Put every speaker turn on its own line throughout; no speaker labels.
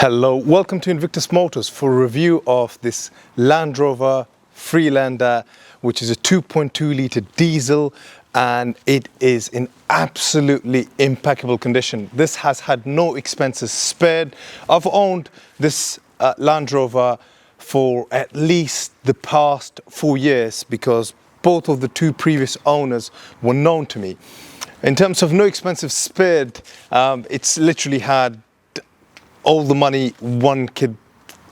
Hello, welcome to Invictus Motors for a review of this Land Rover Freelander, which is a 2.2 litre diesel, and it is in absolutely impeccable condition. This has had no expenses spared. I've owned this Land Rover for at least the past 4 years because both of the two previous owners were known to me. In terms of no expenses spared, it's literally had all the money one could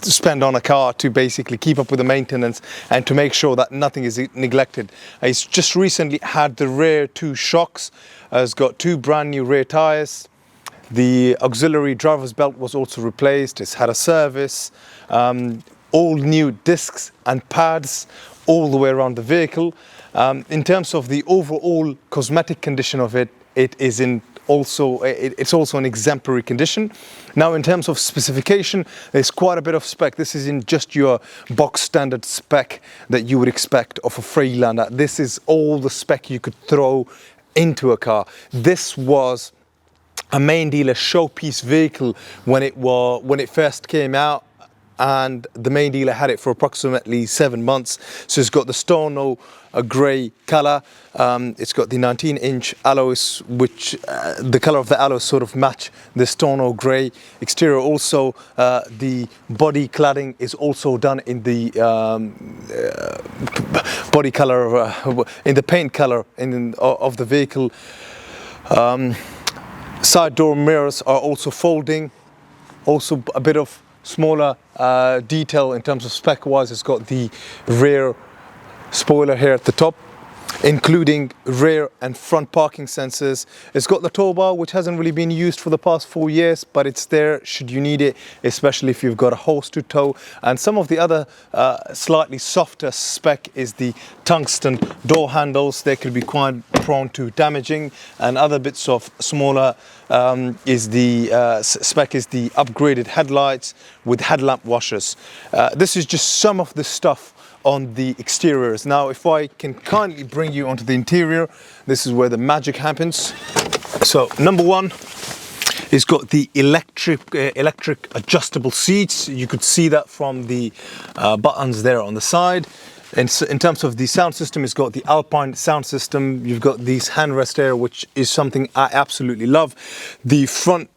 spend on a car to basically keep up with the maintenance and to make sure that nothing is neglected. It's just recently had the rear two shocks. It's got two brand new rear tires. The auxiliary driver's belt was also replaced. It's had a service, all new discs and pads all the way around the vehicle. In terms of the overall cosmetic condition of it, it's also in exemplary condition. Now, in terms of specification, there's quite a bit of spec. This isn't just your box standard spec that you would expect of a Freelander. This is all the spec you could throw into a car. This was a main dealer showpiece vehicle when it first came out, and the main dealer had it for approximately 7 months. So it's got the Stono grey colour. It's got the 19-inch alloys, which the colour of the alloys sort of match the Stono grey exterior. Also, the body cladding is also done in the body colour, in the paint colour of the vehicle. Side door mirrors are also folding. Also a bit of smaller detail in terms of spec wise. It's got the rear spoiler here at the top, including rear and front parking sensors. It's got the tow bar, which hasn't really been used for the past 4 years, but it's there should you need it, especially if you've got a hose to tow. And some of the other slightly softer spec is the tungsten door handles. They could be quite prone to damaging, and other bits of smaller spec is the upgraded headlights with headlamp washers. This is just some of the stuff on the exteriors. Now, if I can kindly bring you onto the interior, this is where the magic happens. So, number one, it's got the electric adjustable seats. You could see that from the buttons there on the side. And in terms of the sound system, it's got the Alpine sound system. You've got these handrests here, which is something I absolutely love. The front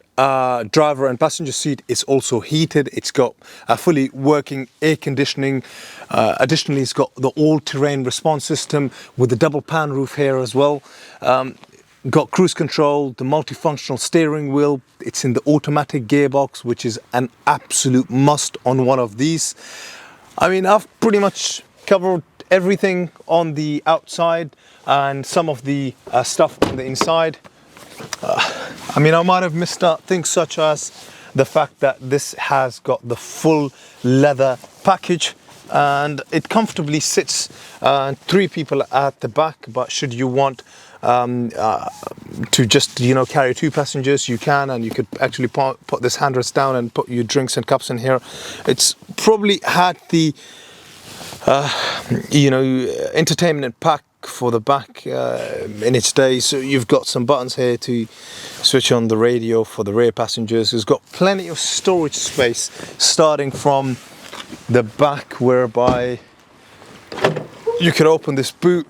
driver and passenger seat is also heated. It's got a fully working air conditioning. Additionally, it's got the all-terrain response system with the double pan roof here as well. Got cruise control, the multifunctional steering wheel. It's in the automatic gearbox, which is an absolute must on one of these. I mean, I've pretty much covered everything on the outside and some of the stuff on the inside. I mean, I might have missed out things such as the fact that this has got the full leather package, and it comfortably sits 3 people at the back. But should you want to just carry 2 passengers, you can, and you could actually put this handrest down and put your drinks and cups in here. It's probably had the entertainment pack for the back in its day. So you've got some buttons here to switch on the radio for the rear passengers. It's got plenty of storage space starting from the back, whereby you can open this boot.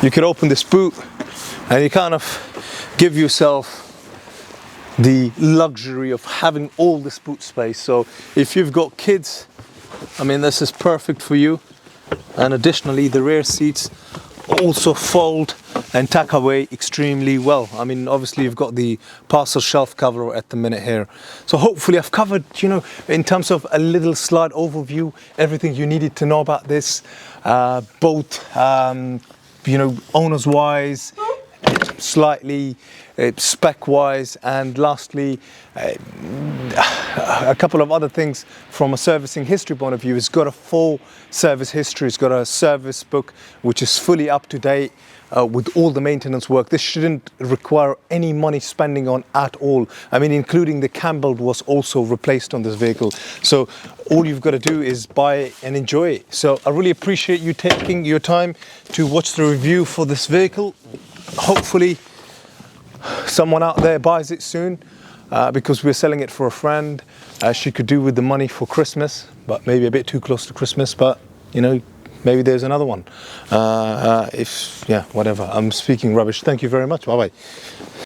You can open this boot and you kind of give yourself the luxury of having all this boot space. So if you've got kids, I mean, this is perfect for you. And additionally, the rear seats also fold and tuck away extremely well. I mean, obviously you've got the parcel shelf cover at the minute here. So hopefully I've covered, in terms of a little slight overview, everything you needed to know about this, both owners wise, slightly spec wise, and lastly a couple of other things from a servicing history point of view. It's got a full service history. It's got a service book which is fully up to date with all the maintenance work. This shouldn't require any money spending on at all. I mean, including the cam belt was also replaced on this vehicle. So all you've got to do is buy it and enjoy it. So I really appreciate you taking your time to watch the review for this vehicle. Hopefully someone out there buys it soon, because we're selling it for a friend. She could do with the money for Christmas, but maybe a bit too close to Christmas, but you know, maybe there's another one. Yeah, whatever. I'm speaking rubbish. Thank you very much. Bye bye.